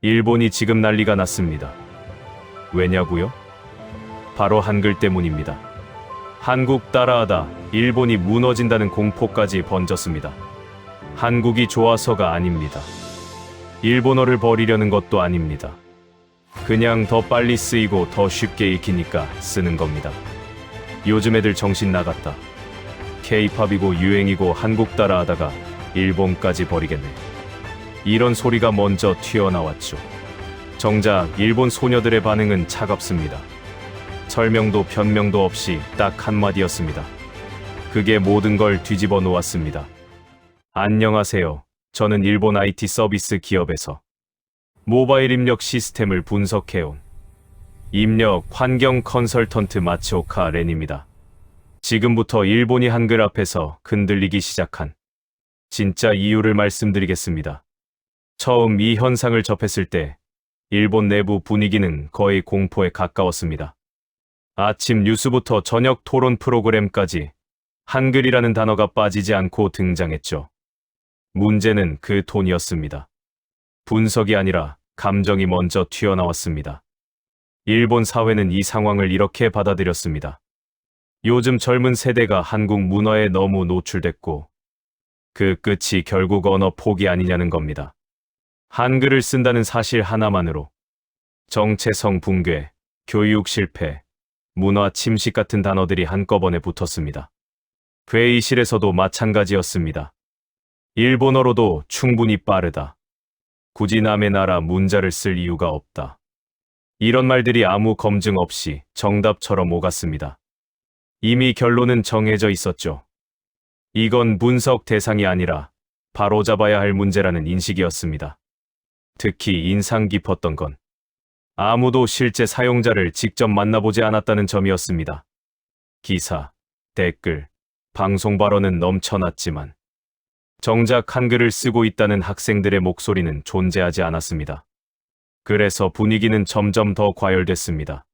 일본이 지금 난리가 났습니다. 왜냐고요? 바로 한글 때문입니다. 한국 따라하다 일본이 무너진다는 공포까지 번졌습니다. 한국이 좋아서가 아닙니다. 일본어를 버리려는 것도 아닙니다. 그냥 더 빨리 쓰이고 더 쉽게 익히니까 쓰는 겁니다. 요즘 애들 정신 나갔다. K-팝이고 유행이고 한국 따라하다가 일본까지 버리겠네. 이런 소리가 먼저 튀어나왔죠. 정작 일본 소녀들의 반응은 차갑습니다. 설명도 변명도 없이 딱 한마디였습니다. 그게 모든 걸 뒤집어 놓았습니다. 안녕하세요. 저는 일본 IT 서비스 기업에서 모바일 입력 시스템을 분석해온 입력 환경 컨설턴트 마츠오카 렌입니다. 지금부터 일본이 한글 앞에서 흔들리기 시작한 진짜 이유를 말씀드리겠습니다. 처음 이 현상을 접했을 때 일본 내부 분위기는 거의 공포에 가까웠습니다. 아침 뉴스부터 저녁 토론 프로그램까지 한글이라는 단어가 빠지지 않고 등장했죠. 문제는 그 톤이었습니다. 분석이 아니라 감정이 먼저 튀어나왔습니다. 일본 사회는 이 상황을 이렇게 받아들였습니다. 요즘 젊은 세대가 한국 문화에 너무 노출됐고 그 끝이 결국 언어 포기 아니냐는 겁니다. 한글을 쓴다는 사실 하나만으로 정체성 붕괴, 교육 실패, 문화 침식 같은 단어들이 한꺼번에 붙었습니다. 회의실에서도 마찬가지였습니다. 일본어로도 충분히 빠르다. 굳이 남의 나라 문자를 쓸 이유가 없다. 이런 말들이 아무 검증 없이 정답처럼 오갔습니다. 이미 결론은 정해져 있었죠. 이건 분석 대상이 아니라 바로잡아야 할 문제라는 인식이었습니다. 특히 인상 깊었던 건 아무도 실제 사용자를 직접 만나보지 않았다는 점이었습니다. 기사, 댓글, 방송 발언은 넘쳐났지만 정작 한글을 쓰고 있다는 학생들의 목소리는 존재하지 않았습니다. 그래서 분위기는 점점 더 과열됐습니다.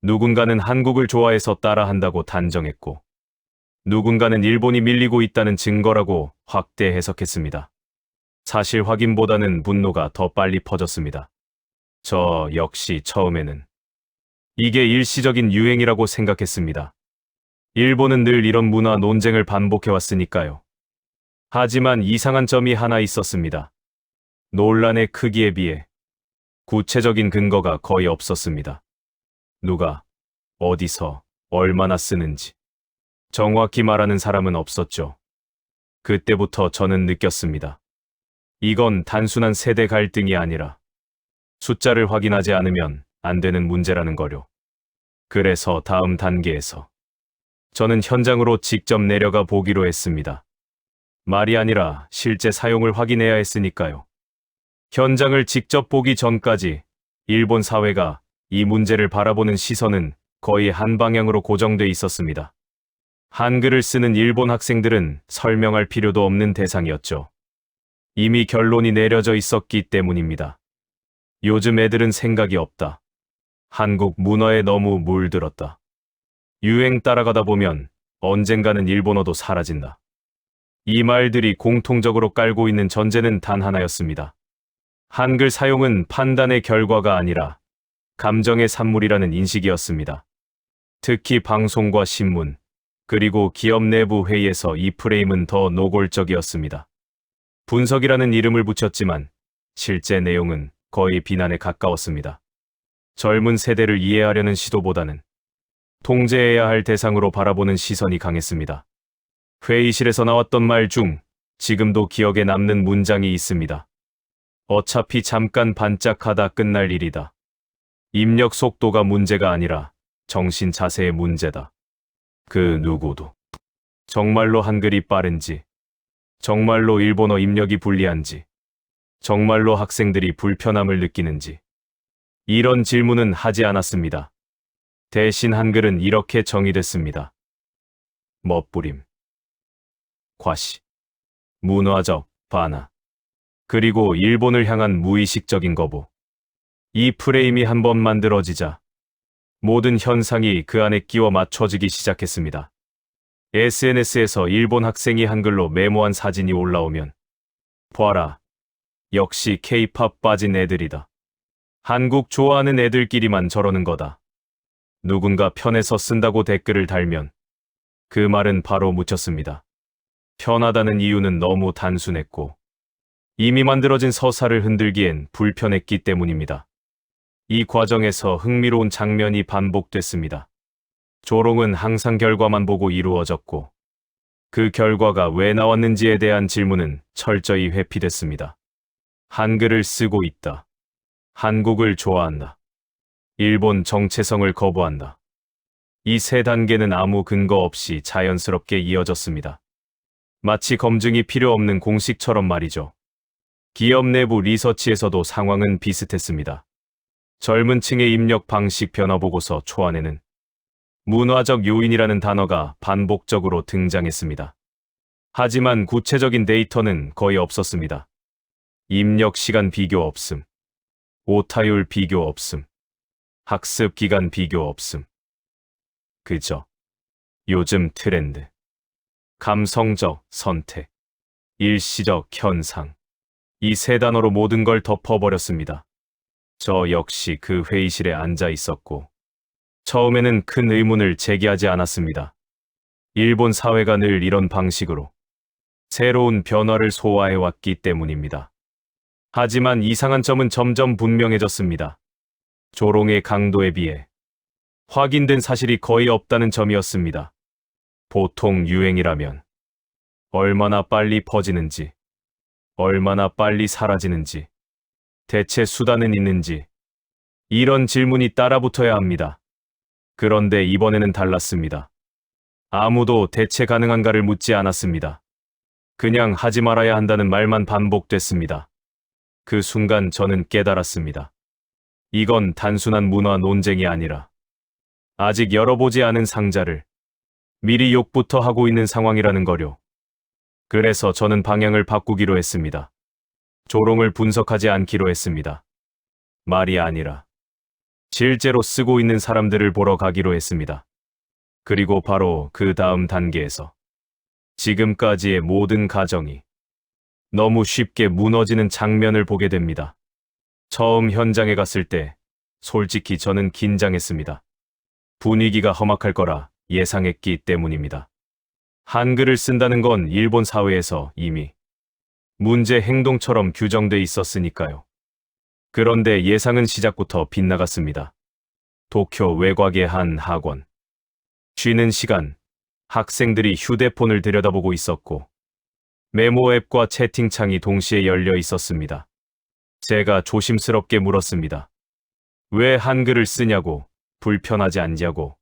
누군가는 한국을 좋아해서 따라한다고 단정했고 누군가는 일본이 밀리고 있다는 증거라고 확대 해석했습니다. 사실 확인보다는 분노가 더 빨리 퍼졌습니다. 저 역시 처음에는 이게 일시적인 유행이라고 생각했습니다. 일본은 늘 이런 문화 논쟁을 반복해왔으니까요. 하지만 이상한 점이 하나 있었습니다. 논란의 크기에 비해 구체적인 근거가 거의 없었습니다. 누가, 어디서, 얼마나 쓰는지 정확히 말하는 사람은 없었죠. 그때부터 저는 느꼈습니다. 이건 단순한 세대 갈등이 아니라 숫자를 확인하지 않으면 안 되는 문제라는 거요. 그래서 다음 단계에서 저는 현장으로 직접 내려가 보기로 했습니다. 말이 아니라 실제 사용을 확인해야 했으니까요. 현장을 직접 보기 전까지 일본 사회가 이 문제를 바라보는 시선은 거의 한 방향으로 고정돼 있었습니다. 한글을 쓰는 일본 학생들은 설명할 필요도 없는 대상이었죠. 이미 결론이 내려져 있었기 때문입니다. 요즘 애들은 생각이 없다. 한국 문화에 너무 물들었다. 유행 따라가다 보면 언젠가는 일본어도 사라진다. 이 말들이 공통적으로 깔고 있는 전제는 단 하나였습니다. 한글 사용은 판단의 결과가 아니라 감정의 산물이라는 인식이었습니다. 특히 방송과 신문, 그리고 기업 내부 회의에서 이 프레임은 더 노골적이었습니다. 분석이라는 이름을 붙였지만 실제 내용은 거의 비난에 가까웠습니다. 젊은 세대를 이해하려는 시도보다는 통제해야 할 대상으로 바라보는 시선이 강했습니다. 회의실에서 나왔던 말 중 지금도 기억에 남는 문장이 있습니다. 어차피 잠깐 반짝하다 끝날 일이다. 입력 속도가 문제가 아니라 정신 자세의 문제다. 그 누구도 정말로 한글이 빠른지, 정말로 일본어 입력이 불리한지, 정말로 학생들이 불편함을 느끼는지 이런 질문은 하지 않았습니다. 대신 한글은 이렇게 정의됐습니다. 멋부림, 과시, 문화적 반화, 그리고 일본을 향한 무의식적인 거부. 이 프레임이 한번 만들어지자 모든 현상이 그 안에 끼워 맞춰지기 시작했습니다. SNS에서 일본 학생이 한글로 메모한 사진이 올라오면 "봐라, 역시 K-팝 빠진 애들이다. 한국 좋아하는 애들끼리만 저러는 거다. 누군가 편해서 쓴다고 댓글을 달면 그 말은 바로 묻혔습니다. 편하다는 이유는 너무 단순했고 이미 만들어진 서사를 흔들기엔 불편했기 때문입니다. 이 과정에서 흥미로운 장면이 반복됐습니다. 조롱은 항상 결과만 보고 이루어졌고 그 결과가 왜 나왔는지에 대한 질문은 철저히 회피됐습니다. 한글을 쓰고 있다. 한국을 좋아한다. 일본 정체성을 거부한다. 이 세 단계는 아무 근거 없이 자연스럽게 이어졌습니다. 마치 검증이 필요 없는 공식처럼 말이죠. 기업 내부 리서치에서도 상황은 비슷했습니다. 젊은 층의 입력 방식 변화 보고서 초안에는 문화적 요인이라는 단어가 반복적으로 등장했습니다. 하지만 구체적인 데이터는 거의 없었습니다. 입력 시간 비교 없음. 오타율 비교 없음. 학습 기간 비교 없음. 그저 요즘 트렌드, 감성적 선택, 일시적 현상. 이 세 단어로 모든 걸 덮어버렸습니다. 저 역시 그 회의실에 앉아 있었고 처음에는 큰 의문을 제기하지 않았습니다. 일본 사회가 늘 이런 방식으로 새로운 변화를 소화해왔기 때문입니다. 하지만 이상한 점은 점점 분명해졌습니다. 조롱의 강도에 비해 확인된 사실이 거의 없다는 점이었습니다. 보통 유행이라면 얼마나 빨리 퍼지는지, 얼마나 빨리 사라지는지, 대체 수단은 있는지, 이런 질문이 따라붙어야 합니다. 그런데 이번에는 달랐습니다. 아무도 대체 가능한가를 묻지 않았습니다. 그냥 하지 말아야 한다는 말만 반복됐습니다. 그 순간 저는 깨달았습니다. 이건 단순한 문화 논쟁이 아니라 아직 열어보지 않은 상자를 미리 욕부터 하고 있는 상황이라는 거요. 그래서 저는 방향을 바꾸기로 했습니다. 조롱을 분석하지 않기로 했습니다. 말이 아니라 실제로 쓰고 있는 사람들을 보러 가기로 했습니다. 그리고 바로 그 다음 단계에서 지금까지의 모든 가정이 너무 쉽게 무너지는 장면을 보게 됩니다. 처음 현장에 갔을 때 솔직히 저는 긴장했습니다. 분위기가 험악할 거라 예상했기 때문입니다. 한글을 쓴다는 건 일본 사회에서 이미 문제 행동처럼 규정돼 있었으니까요. 그런데 예상은 시작부터 빗나갔습니다. 도쿄 외곽의 한 학원. 쉬는 시간, 학생들이 휴대폰을 들여다보고 있었고 메모 앱과 채팅창이 동시에 열려 있었습니다. 제가 조심스럽게 물었습니다. 왜 한글을 쓰냐고, 불편하지 않냐고.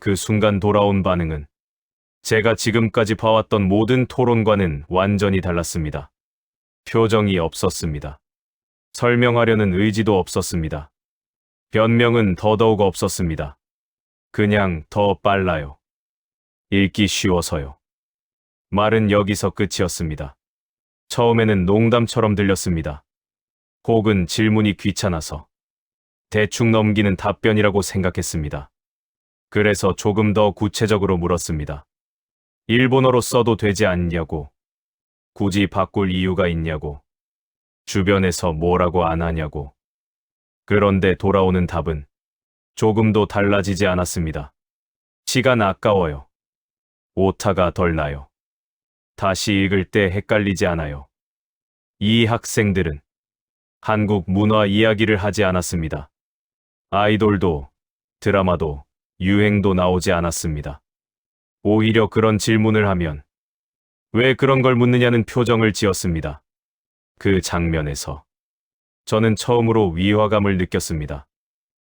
그 순간 돌아온 반응은 제가 지금까지 봐왔던 모든 토론과는 완전히 달랐습니다. 표정이 없었습니다. 설명하려는 의지도 없었습니다. 변명은 더더욱 없었습니다. 그냥 더 빨라요. 읽기 쉬워서요. 말은 여기서 끝이었습니다. 처음에는 농담처럼 들렸습니다. 혹은 질문이 귀찮아서 대충 넘기는 답변이라고 생각했습니다. 그래서 조금 더 구체적으로 물었습니다. 일본어로 써도 되지 않냐고, 굳이 바꿀 이유가 있냐고, 주변에서 뭐라고 안 하냐고. 그런데 돌아오는 답은 조금도 달라지지 않았습니다. 시간 아까워요. 오타가 덜 나요. 다시 읽을 때 헷갈리지 않아요. 이 학생들은 한국 문화 이야기를 하지 않았습니다. 아이돌도, 드라마도, 유행도 나오지 않았습니다. 오히려 그런 질문을 하면 왜 그런 걸 묻느냐는 표정을 지었습니다. 그 장면에서 저는 처음으로 위화감을 느꼈습니다.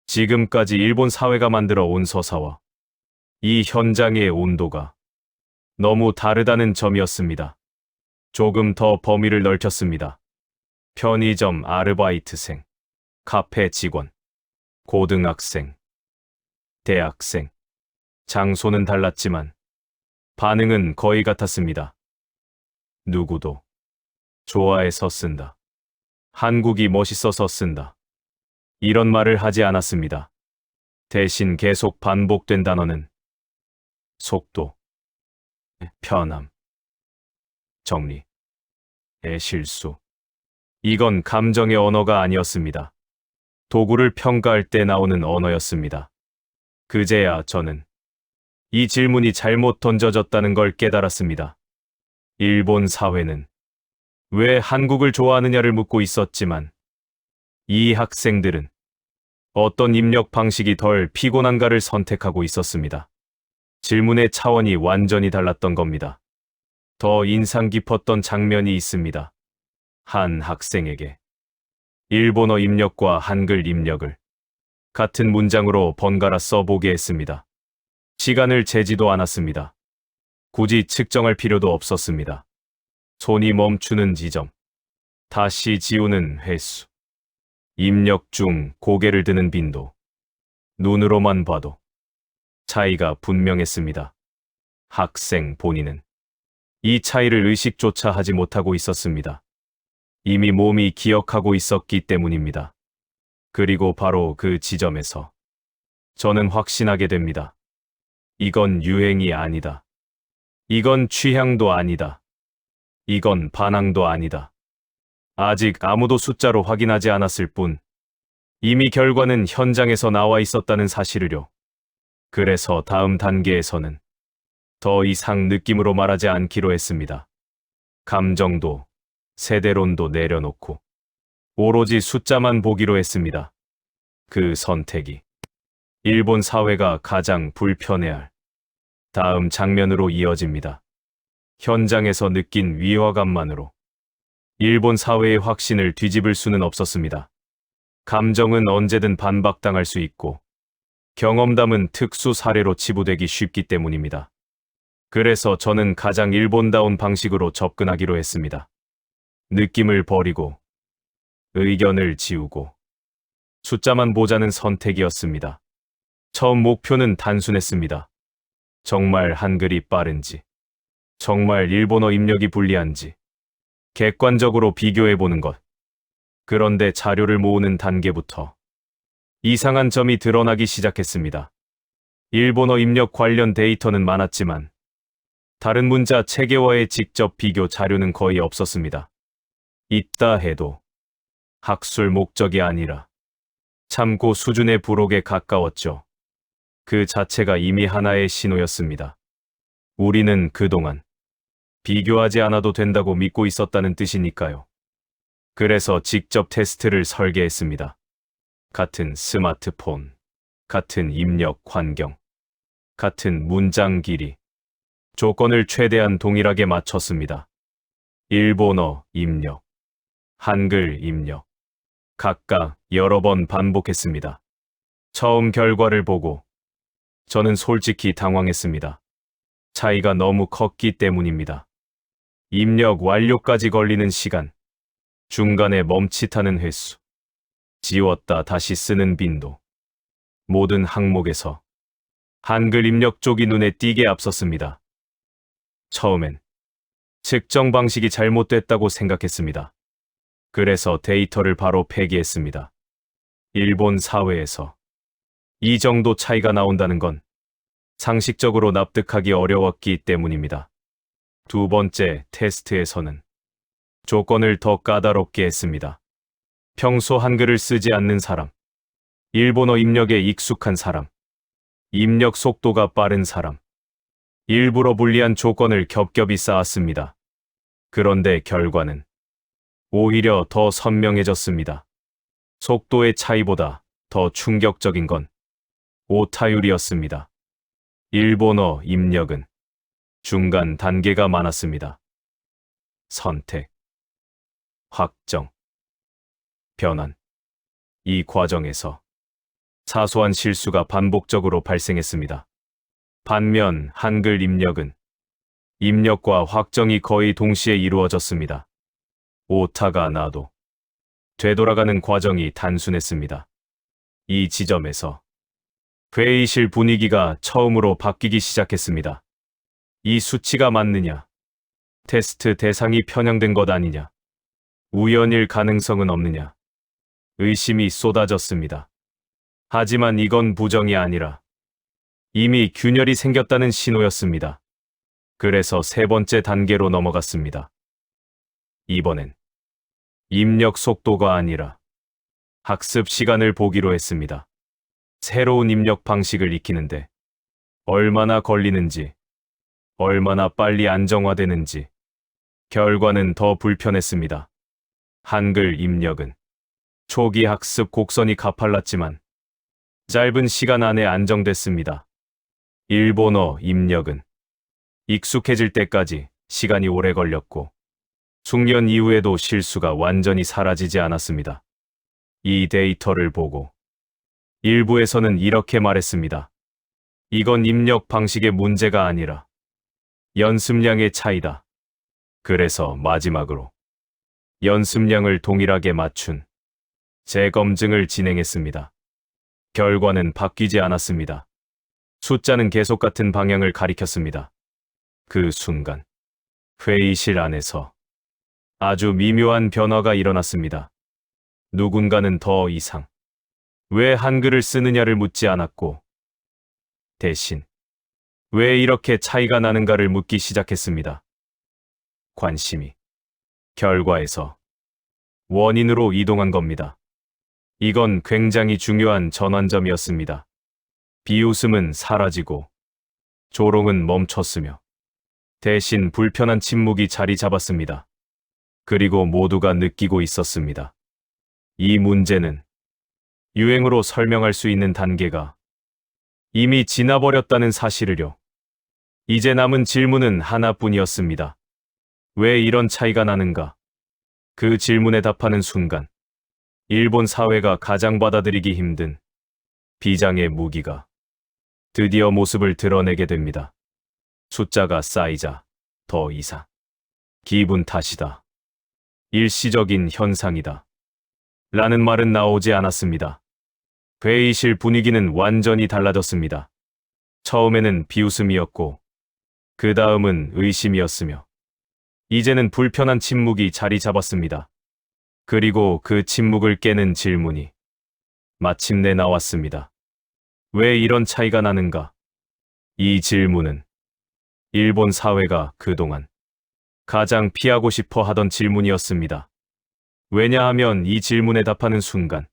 지금까지 일본 사회가 만들어 온 서사와 이 현장의 온도가 너무 다르다는 점이었습니다. 조금 더 범위를 넓혔습니다. 편의점 아르바이트생, 카페 직원, 고등학생, 대학생. 장소는 달랐지만 반응은 거의 같았습니다. 누구도 좋아해서 쓴다. 한국이 멋있어서 쓴다. 이런 말을 하지 않았습니다. 대신 계속 반복된 단어는 속도, 편함, 정리, 의 실수, 이건 감정의 언어가 아니었습니다. 도구를 평가할 때 나오는 언어였습니다. 그제야 저는 이 질문이 잘못 던져졌다는 걸 깨달았습니다. 일본 사회는 왜 한국을 좋아하느냐를 묻고 있었지만 이 학생들은 어떤 입력 방식이 덜 피곤한가를 선택하고 있었습니다. 질문의 차원이 완전히 달랐던 겁니다. 더 인상 깊었던 장면이 있습니다. 한 학생에게 일본어 입력과 한글 입력을 같은 문장으로 번갈아 써보게 했습니다. 시간을 재지도 않았습니다. 굳이 측정할 필요도 없었습니다. 손이 멈추는 지점, 다시 지우는 횟수, 입력 중 고개를 드는 빈도, 눈으로만 봐도 차이가 분명했습니다. 학생 본인은 이 차이를 의식조차 하지 못하고 있었습니다. 이미 몸이 기억하고 있었기 때문입니다. 그리고 바로 그 지점에서 저는 확신하게 됩니다. 이건 유행이 아니다. 이건 취향도 아니다. 이건 반항도 아니다. 아직 아무도 숫자로 확인하지 않았을 뿐 이미 결과는 현장에서 나와 있었다는 사실을요. 그래서 다음 단계에서는 더 이상 느낌으로 말하지 않기로 했습니다. 감정도 세대론도 내려놓고 오로지 숫자만 보기로 했습니다. 그 선택이 일본 사회가 가장 불편해할 다음 장면으로 이어집니다. 현장에서 느낀 위화감만으로 일본 사회의 확신을 뒤집을 수는 없었습니다. 감정은 언제든 반박당할 수 있고 경험담은 특수 사례로 치부되기 쉽기 때문입니다. 그래서 저는 가장 일본다운 방식으로 접근하기로 했습니다. 느낌을 버리고 의견을 지우고 숫자만 보자는 선택이었습니다. 처음 목표는 단순했습니다. 정말 한글이 빠른지, 정말 일본어 입력이 불리한지 객관적으로 비교해보는 것. 그런데 자료를 모으는 단계부터 이상한 점이 드러나기 시작했습니다. 일본어 입력 관련 데이터는 많았지만 다른 문자 체계와의 직접 비교 자료는 거의 없었습니다. 있다 해도 학술 목적이 아니라 참고 수준의 부록에 가까웠죠. 그 자체가 이미 하나의 신호였습니다. 우리는 그동안 비교하지 않아도 된다고 믿고 있었다는 뜻이니까요. 그래서 직접 테스트를 설계했습니다. 같은 스마트폰, 같은 입력 환경, 같은 문장 길이, 조건을 최대한 동일하게 맞췄습니다. 일본어 입력, 한글 입력, 각각 여러 번 반복했습니다. 처음 결과를 보고 저는 솔직히 당황했습니다. 차이가 너무 컸기 때문입니다. 입력 완료까지 걸리는 시간, 중간에 멈칫하는 횟수, 지웠다 다시 쓰는 빈도, 모든 항목에서 한글 입력 쪽이 눈에 띄게 앞섰습니다. 처음엔 측정 방식이 잘못됐다고 생각했습니다. 그래서 데이터를 바로 폐기했습니다. 일본 사회에서 이 정도 차이가 나온다는 건 상식적으로 납득하기 어려웠기 때문입니다. 두 번째 테스트에서는 조건을 더 까다롭게 했습니다. 평소 한글을 쓰지 않는 사람, 일본어 입력에 익숙한 사람, 입력 속도가 빠른 사람, 일부러 불리한 조건을 겹겹이 쌓았습니다. 그런데 결과는 오히려 더 선명해졌습니다. 속도의 차이보다 더 충격적인 건 오타율이었습니다. 일본어 입력은 중간 단계가 많았습니다. 선택, 확정, 변환. 이 과정에서 사소한 실수가 반복적으로 발생했습니다. 반면 한글 입력은 입력과 확정이 거의 동시에 이루어졌습니다. 오타가 나도 되돌아가는 과정이 단순했습니다. 이 지점에서 회의실 분위기가 처음으로 바뀌기 시작했습니다. 이 수치가 맞느냐? 테스트 대상이 편향된 것 아니냐? 우연일 가능성은 없느냐? 의심이 쏟아졌습니다. 하지만 이건 부정이 아니라 이미 균열이 생겼다는 신호였습니다. 그래서 세 번째 단계로 넘어갔습니다. 이번엔 입력 속도가 아니라 학습 시간을 보기로 했습니다. 새로운 입력 방식을 익히는데 얼마나 걸리는지, 얼마나 빨리 안정화되는지, 결과는 더 불편했습니다. 한글 입력은 초기 학습 곡선이 가팔랐지만 짧은 시간 안에 안정됐습니다. 일본어 입력은 익숙해질 때까지 시간이 오래 걸렸고 숙련 이후에도 실수가 완전히 사라지지 않았습니다. 이 데이터를 보고 일부에서는 이렇게 말했습니다. 이건 입력 방식의 문제가 아니라 연습량의 차이다. 그래서 마지막으로 연습량을 동일하게 맞춘 재검증을 진행했습니다. 결과는 바뀌지 않았습니다. 숫자는 계속 같은 방향을 가리켰습니다. 그 순간 회의실 안에서 아주 미묘한 변화가 일어났습니다. 누군가는 더 이상 왜 한글을 쓰느냐를 묻지 않았고 대신 왜 이렇게 차이가 나는가를 묻기 시작했습니다. 관심이 결과에서 원인으로 이동한 겁니다. 이건 굉장히 중요한 전환점이었습니다. 비웃음은 사라지고 조롱은 멈췄으며 대신 불편한 침묵이 자리 잡았습니다. 그리고 모두가 느끼고 있었습니다. 이 문제는 유행으로 설명할 수 있는 단계가 이미 지나버렸다는 사실을요. 이제 남은 질문은 하나뿐이었습니다. 왜 이런 차이가 나는가? 그 질문에 답하는 순간 일본 사회가 가장 받아들이기 힘든 비장의 무기가 드디어 모습을 드러내게 됩니다. 숫자가 쌓이자 더 이상 기분 탓이다. 일시적인 현상이다. 라는 말은 나오지 않았습니다. 회의실 분위기는 완전히 달라졌습니다. 처음에는 비웃음이었고 그 다음은 의심이었으며 이제는 불편한 침묵이 자리 잡았습니다. 그리고 그 침묵을 깨는 질문이 마침내 나왔습니다. 왜 이런 차이가 나는가? 이 질문은 일본 사회가 그동안 가장 피하고 싶어 하던 질문이었습니다. 왜냐하면 이 질문에 답하는 순간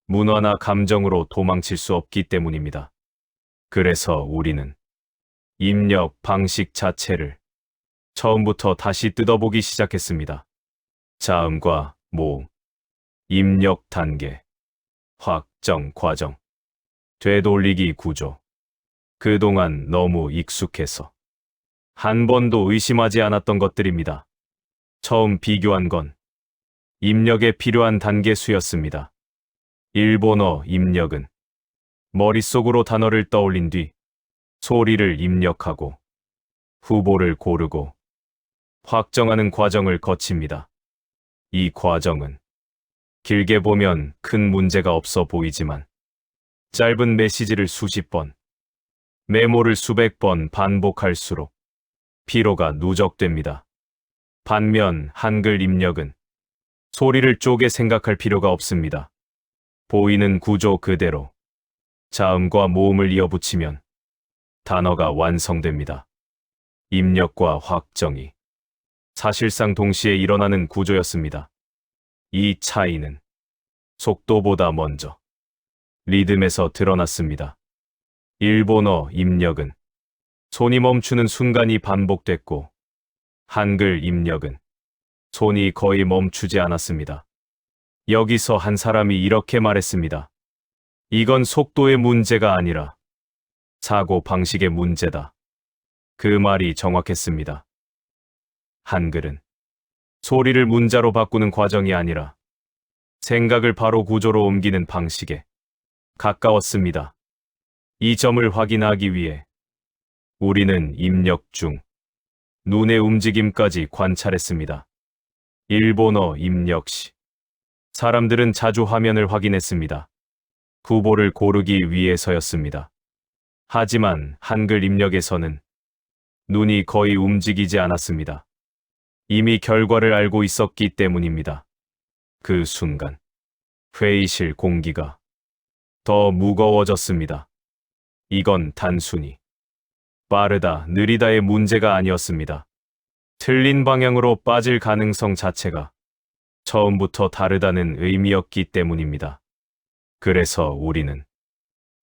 문화나 감정으로 도망칠 수 없기 때문입니다. 그래서 우리는 입력 방식 자체를 처음부터 다시 뜯어보기 시작했습니다. 자음과 모음, 입력 단계, 확정 과정, 되돌리기 구조. 그동안 너무 익숙해서 한 번도 의심하지 않았던 것들입니다. 처음 비교한 건 입력에 필요한 단계 수였습니다. 일본어 입력은 머릿속으로 단어를 떠올린 뒤 소리를 입력하고 후보를 고르고 확정하는 과정을 거칩니다. 이 과정은 길게 보면 큰 문제가 없어 보이지만 짧은 메시지를 수십 번, 메모를 수백 번 반복할수록 피로가 누적됩니다. 반면 한글 입력은 소리를 쪼개 생각할 필요가 없습니다. 보이는 구조 그대로 자음과 모음을 이어붙이면 단어가 완성됩니다. 입력과 확정이 사실상 동시에 일어나는 구조였습니다. 이 차이는 속도보다 먼저 리듬에서 드러났습니다. 일본어 입력은 손이 멈추는 순간이 반복됐고 한글 입력은 손이 거의 멈추지 않았습니다. 여기서 한 사람이 이렇게 말했습니다. 이건 속도의 문제가 아니라 사고 방식의 문제다. 그 말이 정확했습니다. 한글은 소리를 문자로 바꾸는 과정이 아니라 생각을 바로 구조로 옮기는 방식에 가까웠습니다. 이 점을 확인하기 위해 우리는 입력 중 눈의 움직임까지 관찰했습니다. 일본어 입력 시 사람들은 자주 화면을 확인했습니다. 후보를 고르기 위해서였습니다. 하지만 한글 입력에서는 눈이 거의 움직이지 않았습니다. 이미 결과를 알고 있었기 때문입니다. 그 순간 회의실 공기가 더 무거워졌습니다. 이건 단순히 빠르다, 느리다의 문제가 아니었습니다. 틀린 방향으로 빠질 가능성 자체가 처음부터 다르다는 의미였기 때문입니다. 그래서 우리는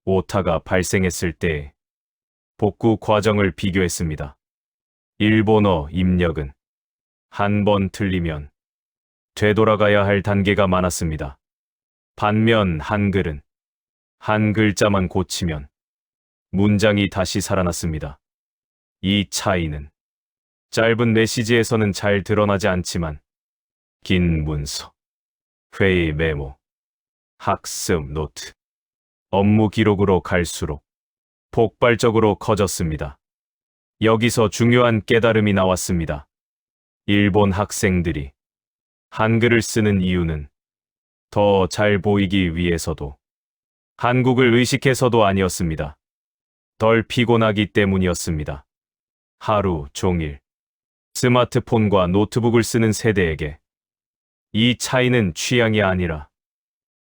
오타가 발생했을 때 복구 과정을 비교했습니다. 일본어 입력은 한 번 틀리면 되돌아가야 할 단계가 많았습니다. 반면 한글은 한 글자만 고치면 문장이 다시 살아났습니다. 이 차이는 짧은 메시지에서는 잘 드러나지 않지만 긴 문서, 회의 메모, 학습 노트, 업무 기록으로 갈수록 폭발적으로 커졌습니다. 여기서 중요한 깨달음이 나왔습니다. 일본 학생들이 한글을 쓰는 이유는 더 잘 보이기 위해서도 한국을 의식해서도 아니었습니다. 덜 피곤하기 때문이었습니다. 하루 종일 스마트폰과 노트북을 쓰는 세대에게 이 차이는 취향이 아니라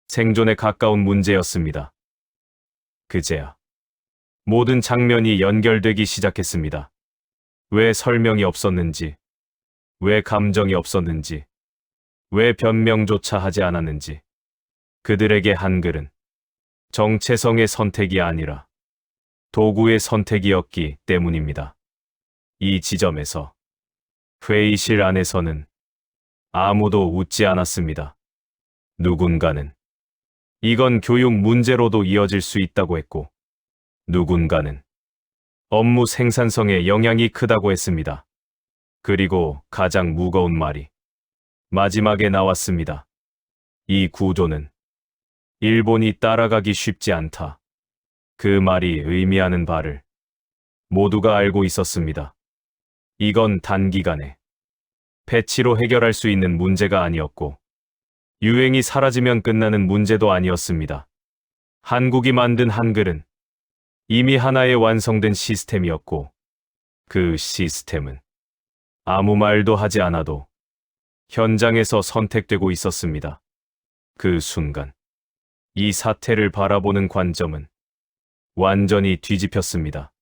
생존에 가까운 문제였습니다. 그제야 모든 장면이 연결되기 시작했습니다. 왜 설명이 없었는지, 왜 감정이 없었는지, 왜 변명조차 하지 않았는지. 그들에게 한글은 정체성의 선택이 아니라 도구의 선택이었기 때문입니다. 이 지점에서 회의실 안에서는 아무도 웃지 않았습니다. 누군가는 이건 교육 문제로도 이어질 수 있다고 했고, 누군가는 업무 생산성에 영향이 크다고 했습니다. 그리고 가장 무거운 말이 마지막에 나왔습니다. 이 구조는 일본이 따라가기 쉽지 않다. 그 말이 의미하는 바를 모두가 알고 있었습니다. 이건 단기간에 패치로 해결할 수 있는 문제가 아니었고, 유행이 사라지면 끝나는 문제도 아니었습니다. 한국이 만든 한글은 이미 하나의 완성된 시스템이었고, 그 시스템은 아무 말도 하지 않아도 현장에서 선택되고 있었습니다. 그 순간 이 사태를 바라보는 관점은 완전히 뒤집혔습니다.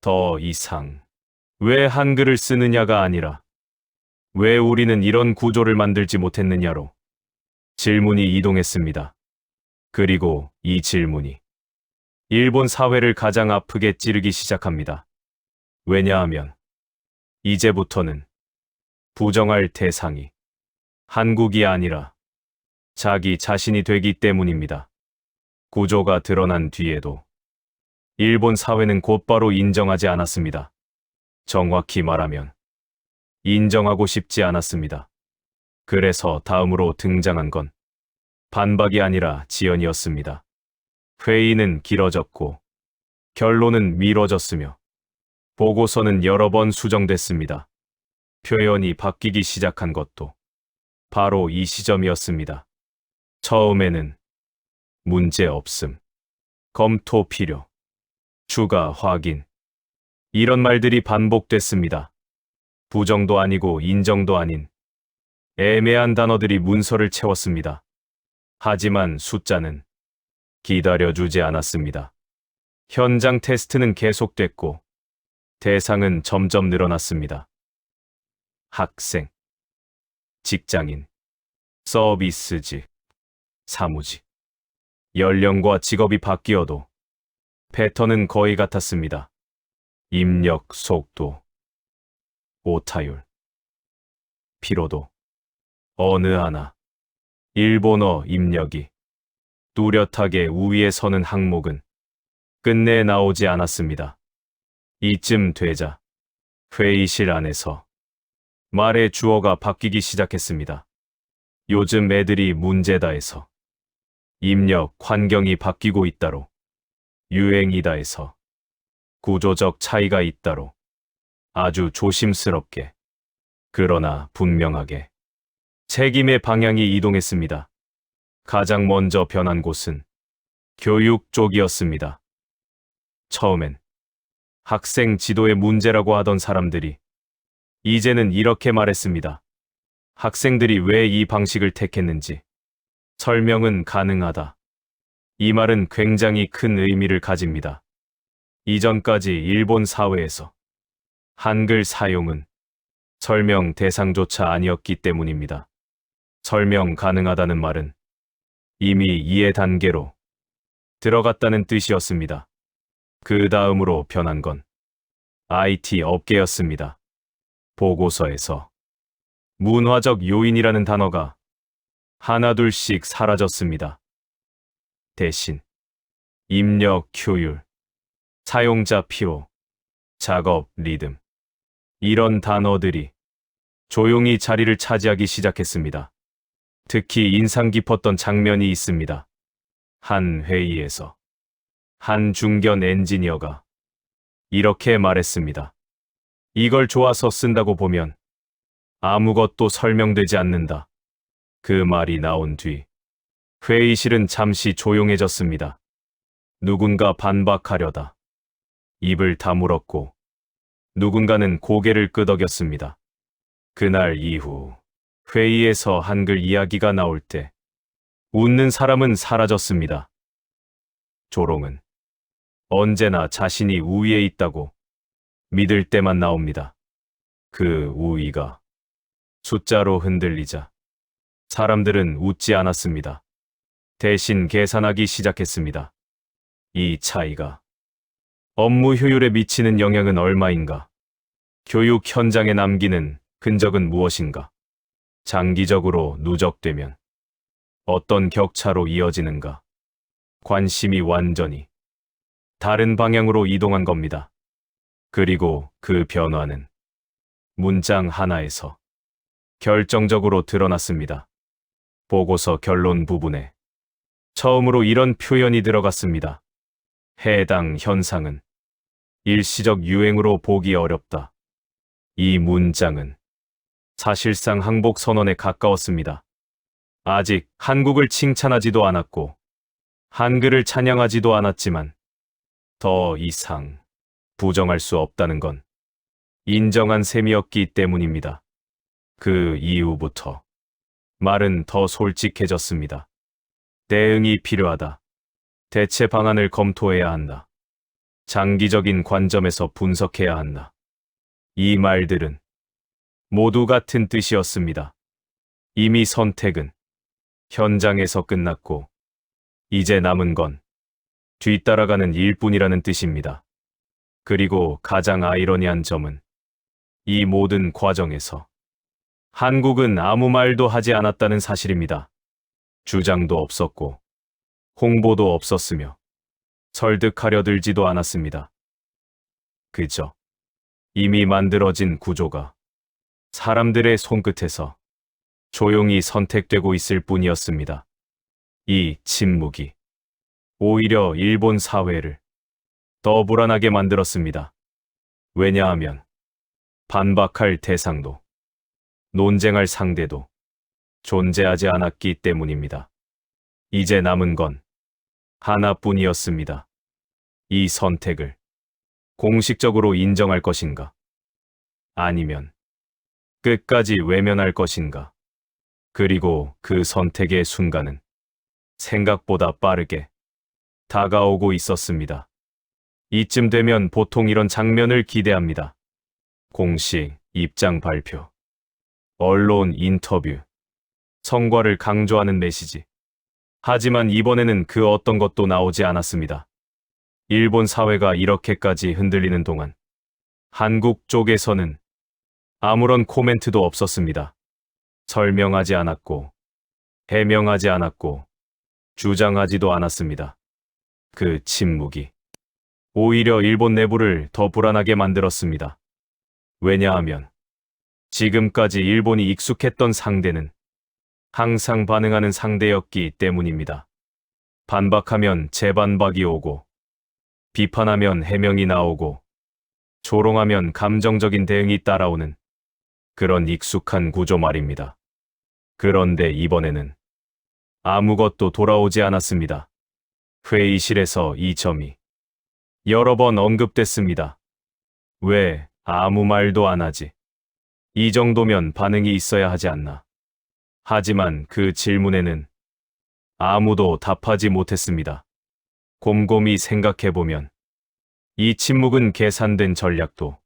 더 이상 왜 한글을 쓰느냐가 아니라 왜 우리는 이런 구조를 만들지 못했느냐로 질문이 이동했습니다. 그리고 이 질문이 일본 사회를 가장 아프게 찌르기 시작합니다. 왜냐하면 이제부터는 부정할 대상이 한국이 아니라 자기 자신이 되기 때문입니다. 구조가 드러난 뒤에도 일본 사회는 곧바로 인정하지 않았습니다. 정확히 말하면 인정하고 싶지 않았습니다. 그래서 다음으로 등장한 건 반박이 아니라 지연이었습니다. 회의는 길어졌고 결론은 미뤄졌으며 보고서는 여러 번 수정됐습니다. 표현이 바뀌기 시작한 것도 바로 이 시점이었습니다. 처음에는 문제 없음, 검토 필요, 추가 확인, 이런 말들이 반복됐습니다. 부정도 아니고 인정도 아닌 애매한 단어들이 문서를 채웠습니다. 하지만 숫자는 기다려주지 않았습니다. 현장 테스트는 계속됐고 대상은 점점 늘어났습니다. 학생, 직장인, 서비스직, 사무직. 연령과 직업이 바뀌어도 패턴은 거의 같았습니다. 입력 속도, 오타율, 피로도. 어느 하나 일본어 입력이 뚜렷하게 우위에 서는 항목은 끝내 나오지 않았습니다. 이쯤 되자 회의실 안에서 말의 주어가 바뀌기 시작했습니다. 요즘 애들이 문제다에서 입력 환경이 바뀌고 있다로, 유행이다에서 구조적 차이가 있다로, 아주 조심스럽게 그러나 분명하게 책임의 방향이 이동했습니다. 가장 먼저 변한 곳은 교육 쪽이었습니다. 처음엔 학생 지도의 문제라고 하던 사람들이 이제는 이렇게 말했습니다. 학생들이 왜 이 방식을 택했는지 설명은 가능하다. 이 말은 굉장히 큰 의미를 가집니다. 이전까지 일본 사회에서 한글 사용은 설명 대상조차 아니었기 때문입니다. 설명 가능하다는 말은 이미 이해 단계로 들어갔다는 뜻이었습니다. 그 다음으로 변한 건 IT 업계였습니다. 보고서에서 문화적 요인이라는 단어가 하나둘씩 사라졌습니다. 대신 입력 효율, 사용자 피로, 작업 리듬, 이런 단어들이 조용히 자리를 차지하기 시작했습니다. 특히 인상 깊었던 장면이 있습니다. 한 회의에서 한 중견 엔지니어가 이렇게 말했습니다. 이걸 좋아서 쓴다고 보면 아무것도 설명되지 않는다. 그 말이 나온 뒤 회의실은 잠시 조용해졌습니다. 누군가 반박하려다 입을 다물었고 누군가는 고개를 끄덕였습니다. 그날 이후 회의에서 한글 이야기가 나올 때 웃는 사람은 사라졌습니다. 조롱은 언제나 자신이 우위에 있다고 믿을 때만 나옵니다. 그 우위가 숫자로 흔들리자 사람들은 웃지 않았습니다. 대신 계산하기 시작했습니다. 이 차이가 업무 효율에 미치는 영향은 얼마인가? 교육 현장에 남기는 흔적은 무엇인가? 장기적으로 누적되면 어떤 격차로 이어지는가? 관심이 완전히 다른 방향으로 이동한 겁니다. 그리고 그 변화는 문장 하나에서 결정적으로 드러났습니다. 보고서 결론 부분에 처음으로 이런 표현이 들어갔습니다. 해당 현상은 일시적 유행으로 보기 어렵다. 이 문장은 사실상 항복 선언에 가까웠습니다. 아직 한국을 칭찬하지도 않았고 한글을 찬양하지도 않았지만 더 이상 부정할 수 없다는 건 인정한 셈이었기 때문입니다. 그 이후부터 말은 더 솔직해졌습니다. 대응이 필요하다. 대체 방안을 검토해야 한다. 장기적인 관점에서 분석해야 한다. 이 말들은 모두 같은 뜻이었습니다. 이미 선택은 현장에서 끝났고 이제 남은 건 뒤따라가는 일뿐이라는 뜻입니다. 그리고 가장 아이러니한 점은 이 모든 과정에서 한국은 아무 말도 하지 않았다는 사실입니다. 주장도 없었고 홍보도 없었으며 설득하려 들지도 않았습니다. 그저 이미 만들어진 구조가 사람들의 손끝에서 조용히 선택되고 있을 뿐이었습니다. 이 침묵이 오히려 일본 사회를 더 불안하게 만들었습니다. 왜냐하면 반박할 대상도 논쟁할 상대도 존재하지 않았기 때문입니다. 이제 남은 건 하나뿐이었습니다. 이 선택을 공식적으로 인정할 것인가? 아니면 끝까지 외면할 것인가? 그리고 그 선택의 순간은 생각보다 빠르게 다가오고 있었습니다. 이쯤 되면 보통 이런 장면을 기대합니다. 공식 입장 발표, 언론 인터뷰, 성과를 강조하는 메시지. 하지만 이번에는 그 어떤 것도 나오지 않았습니다. 일본 사회가 이렇게까지 흔들리는 동안 한국 쪽에서는 아무런 코멘트도 없었습니다. 설명하지 않았고, 해명하지 않았고, 주장하지도 않았습니다. 그 침묵이 오히려 일본 내부를 더 불안하게 만들었습니다. 왜냐하면 지금까지 일본이 익숙했던 상대는 항상 반응하는 상대였기 때문입니다. 반박하면 재반박이 오고, 비판하면 해명이 나오고, 조롱하면 감정적인 대응이 따라오는 그런 익숙한 구조 말입니다. 그런데 이번에는 아무것도 돌아오지 않았습니다. 회의실에서 이 점이 여러 번 언급됐습니다. 왜 아무 말도 안 하지? 이 정도면 반응이 있어야 하지 않나? 하지만 그 질문에는 아무도 답하지 못했습니다. 곰곰이 생각해보면 이 침묵은 계산된 전략도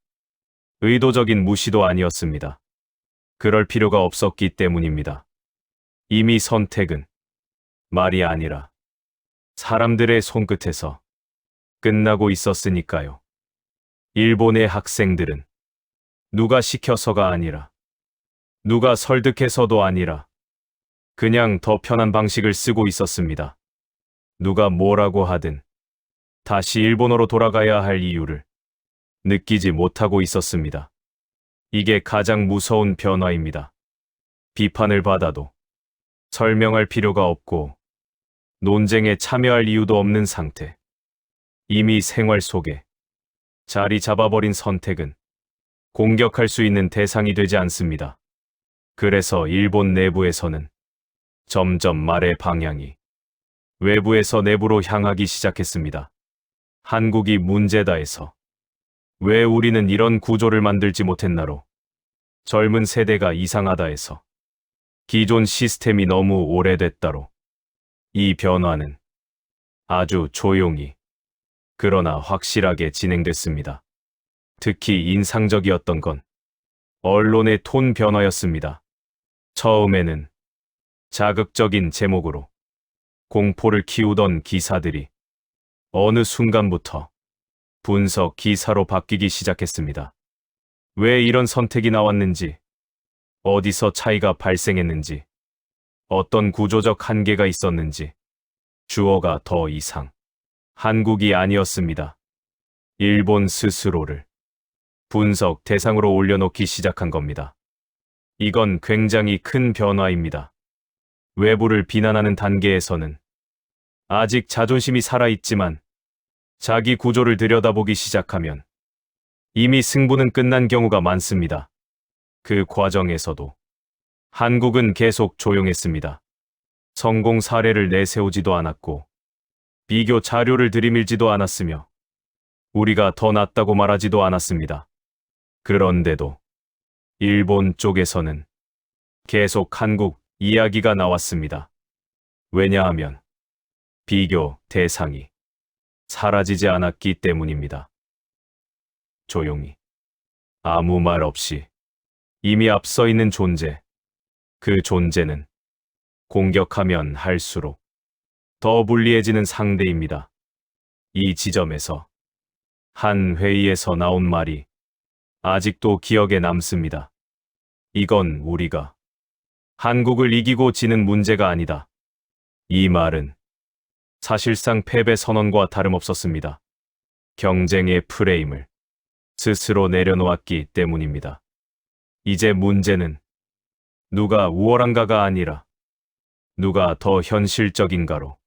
의도적인 무시도 아니었습니다. 그럴 필요가 없었기 때문입니다. 이미 선택은 말이 아니라 사람들의 손끝에서 끝나고 있었으니까요. 일본의 학생들은 누가 시켜서가 아니라 누가 설득해서도 아니라 그냥 더 편한 방식을 쓰고 있었습니다. 누가 뭐라고 하든 다시 일본어로 돌아가야 할 이유를 느끼지 못하고 있었습니다. 이게 가장 무서운 변화입니다. 비판을 받아도 설명할 필요가 없고 논쟁에 참여할 이유도 없는 상태. 이미 생활 속에 자리 잡아버린 선택은 공격할 수 있는 대상이 되지 않습니다. 그래서 일본 내부에서는 점점 말의 방향이 외부에서 내부로 향하기 시작했습니다. 한국이 문제다에서 왜 우리는 이런 구조를 만들지 못했나로 젊은 세대가 이상하다에서 기존 시스템이 너무 오래됐다로 이 변화는 아주 조용히 그러나 확실하게 진행됐습니다. 특히 인상적이었던 건 언론의 톤 변화였습니다. 처음에는 자극적인 제목으로 공포를 키우던 기사들이 어느 순간부터 분석 기사로 바뀌기 시작했습니다. 왜 이런 선택이 나왔는지, 어디서 차이가 발생했는지, 어떤 구조적 한계가 있었는지, 주어가 더 이상 한국이 아니었습니다. 일본 스스로를 분석 대상으로 올려놓기 시작한 겁니다. 이건 굉장히 큰 변화입니다. 외부를 비난하는 단계에서는 아직 자존심이 살아있지만 자기 구조를 들여다보기 시작하면 이미 승부는 끝난 경우가 많습니다. 그 과정에서도 한국은 계속 조용했습니다. 성공 사례를 내세우지도 않았고 비교 자료를 들이밀지도 않았으며 우리가 더 낫다고 말하지도 않았습니다. 그런데도 일본 쪽에서는 계속 한국 이야기가 나왔습니다. 왜냐하면 비교 대상이 사라지지 않았기 때문입니다. 조용히, 아무 말 없이 이미 앞서 있는 존재, 그 존재는 공격하면 할수록 더 불리해지는 상대입니다. 이 지점에서 한 회의에서 나온 말이 아직도 기억에 남습니다. 이건 우리가 한국을 이기고 지는 문제가 아니다. 이 말은 사실상 패배 선언과 다름없었습니다. 경쟁의 프레임을 스스로 내려놓았기 때문입니다. 이제 문제는 누가 우월한가가 아니라 누가 더 현실적인가로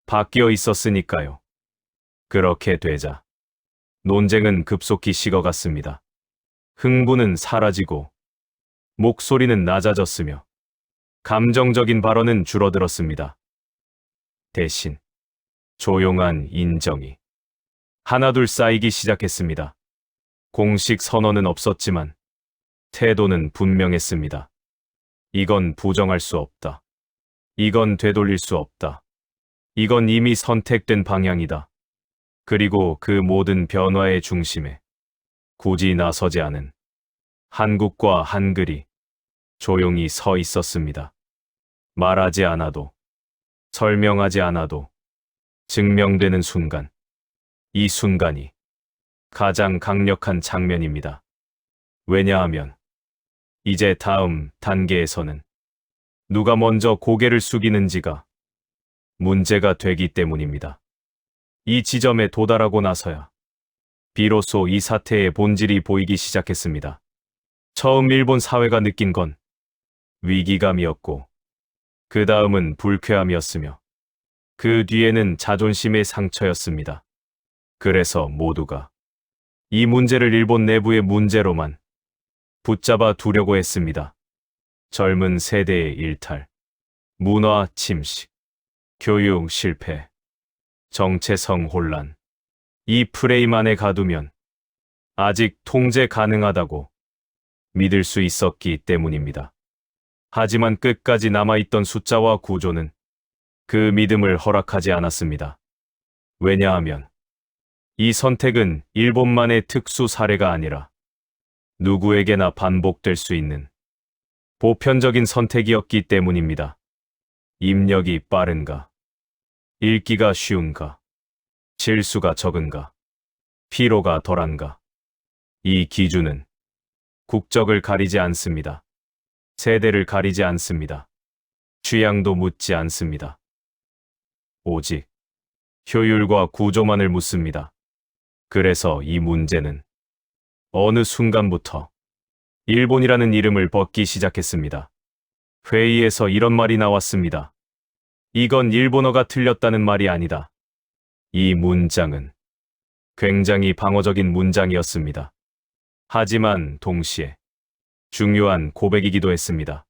바뀌어 있었으니까요. 그렇게 되자 논쟁은 급속히 식어갔습니다. 흥분은 사라지고 목소리는 낮아졌으며 감정적인 발언은 줄어들었습니다. 대신 조용한 인정이 하나둘 쌓이기 시작했습니다. 공식 선언은 없었지만 태도는 분명했습니다. 이건 부정할 수 없다. 이건 되돌릴 수 없다. 이건 이미 선택된 방향이다. 그리고 그 모든 변화의 중심에 굳이 나서지 않은 한국과 한글이 조용히 서 있었습니다. 말하지 않아도, 설명하지 않아도 증명되는 순간, 이 순간이 가장 강력한 장면입니다. 왜냐하면 이제 다음 단계에서는 누가 먼저 고개를 숙이는지가 문제가 되기 때문입니다. 이 지점에 도달하고 나서야 비로소 이 사태의 본질이 보이기 시작했습니다. 처음 일본 사회가 느낀 건 위기감이었고 그 다음은 불쾌함이었으며 그 뒤에는 자존심의 상처였습니다. 그래서 모두가 이 문제를 일본 내부의 문제로만 붙잡아 두려고 했습니다. 젊은 세대의 일탈, 문화 침식, 교육 실패, 정체성 혼란. 이 프레임 안에 가두면 아직 통제 가능하다고 믿을 수 있었기 때문입니다. 하지만 끝까지 남아있던 숫자와 구조는 그 믿음을 허락하지 않았습니다. 왜냐하면 이 선택은 일본만의 특수 사례가 아니라 누구에게나 반복될 수 있는 보편적인 선택이었기 때문입니다. 입력이 빠른가? 읽기가 쉬운가? 실수가 적은가? 피로가 덜한가? 이 기준은 국적을 가리지 않습니다. 세대를 가리지 않습니다. 취향도 묻지 않습니다. 오직 효율과 구조만을 묻습니다. 그래서 이 문제는 어느 순간부터 일본이라는 이름을 벗기 시작했습니다. 회의에서 이런 말이 나왔습니다. 이건 일본어가 틀렸다는 말이 아니다. 이 문장은 굉장히 방어적인 문장이었습니다. 하지만 동시에 중요한 고백이기도 했습니다.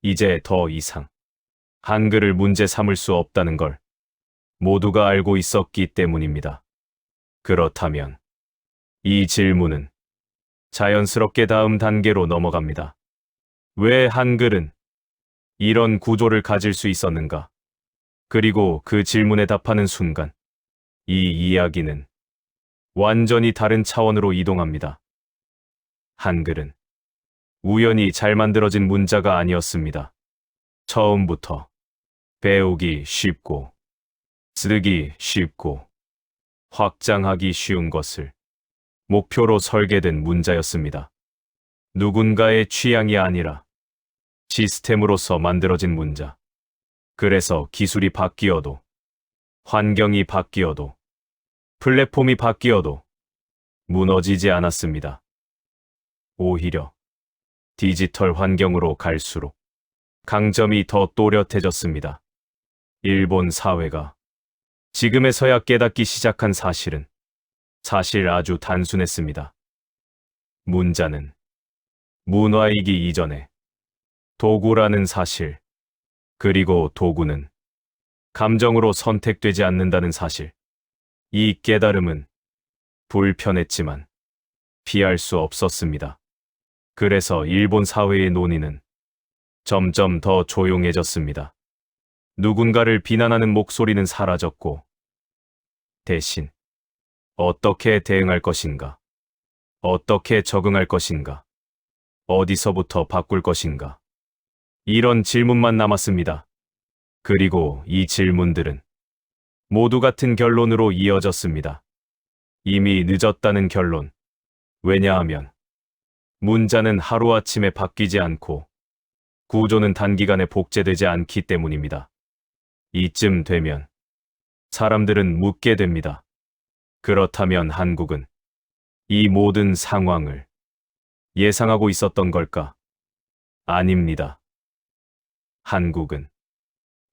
이제 더 이상 한글을 문제 삼을 수 없다는 걸 모두가 알고 있었기 때문입니다. 그렇다면 이 질문은 자연스럽게 다음 단계로 넘어갑니다. 왜 한글은 이런 구조를 가질 수 있었는가? 그리고 그 질문에 답하는 순간 이 이야기는 완전히 다른 차원으로 이동합니다. 한글은 우연히 잘 만들어진 문자가 아니었습니다. 처음부터 배우기 쉽고 쓰기 쉽고 확장하기 쉬운 것을 목표로 설계된 문자였습니다. 누군가의 취향이 아니라 시스템으로서 만들어진 문자. 그래서 기술이 바뀌어도, 환경이 바뀌어도, 플랫폼이 바뀌어도 무너지지 않았습니다. 오히려 디지털 환경으로 갈수록 강점이 더 또렷해졌습니다. 일본 사회가 지금에서야 깨닫기 시작한 사실은 사실 아주 단순했습니다. 문자는 문화이기 이전에 도구라는 사실, 그리고 도구는 감정으로 선택되지 않는다는 사실. 이 깨달음은 불편했지만 피할 수 없었습니다. 그래서 일본 사회의 논의는 점점 더 조용해졌습니다. 누군가를 비난하는 목소리는 사라졌고, 대신 어떻게 대응할 것인가? 어떻게 적응할 것인가? 어디서부터 바꿀 것인가? 이런 질문만 남았습니다. 그리고 이 질문들은 모두 같은 결론으로 이어졌습니다. 이미 늦었다는 결론. 왜냐하면 문자는 하루아침에 바뀌지 않고 구조는 단기간에 복제되지 않기 때문입니다. 이쯤 되면 사람들은 묻게 됩니다. 그렇다면 한국은 이 모든 상황을 예상하고 있었던 걸까? 아닙니다. 한국은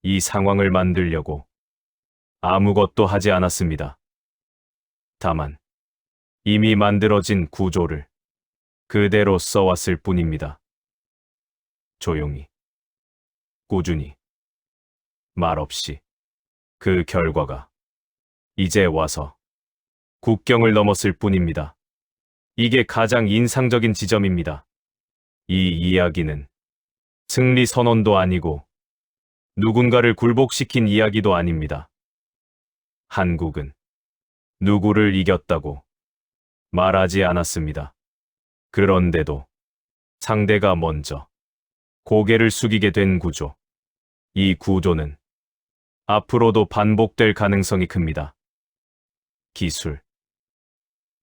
이 상황을 만들려고 아무것도 하지 않았습니다. 다만 이미 만들어진 구조를 그대로 써왔을 뿐입니다. 조용히, 꾸준히, 말없이. 그 결과가 이제 와서 국경을 넘었을 뿐입니다. 이게 가장 인상적인 지점입니다. 이 이야기는 승리 선언도 아니고 누군가를 굴복시킨 이야기도 아닙니다. 한국은 누구를 이겼다고 말하지 않았습니다. 그런데도 상대가 먼저 고개를 숙이게 된 구조. 이 구조는 앞으로도 반복될 가능성이 큽니다. 기술,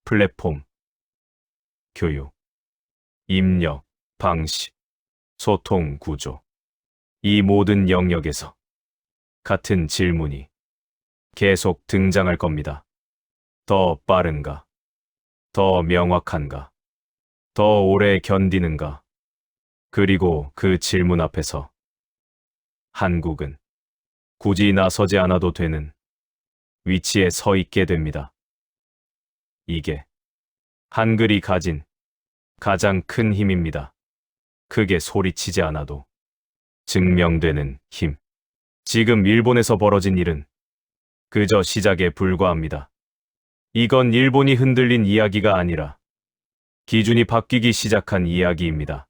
플랫폼, 교육, 입력, 방식, 소통 구조. 이 모든 영역에서 같은 질문이 계속 등장할 겁니다. 더 빠른가? 더 명확한가? 더 오래 견디는가? 그리고 그 질문 앞에서 한국은 굳이 나서지 않아도 되는 위치에 서 있게 됩니다. 이게 한글이 가진 가장 큰 힘입니다. 크게 소리치지 않아도 증명되는 힘. 지금 일본에서 벌어진 일은 그저 시작에 불과합니다. 이건 일본이 흔들린 이야기가 아니라 기준이 바뀌기 시작한 이야기입니다.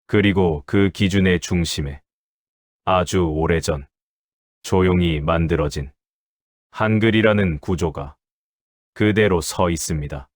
그리고 그 기준의 중심에 아주 오래전 조용히 만들어진 한글이라는 구조가 그대로 서 있습니다.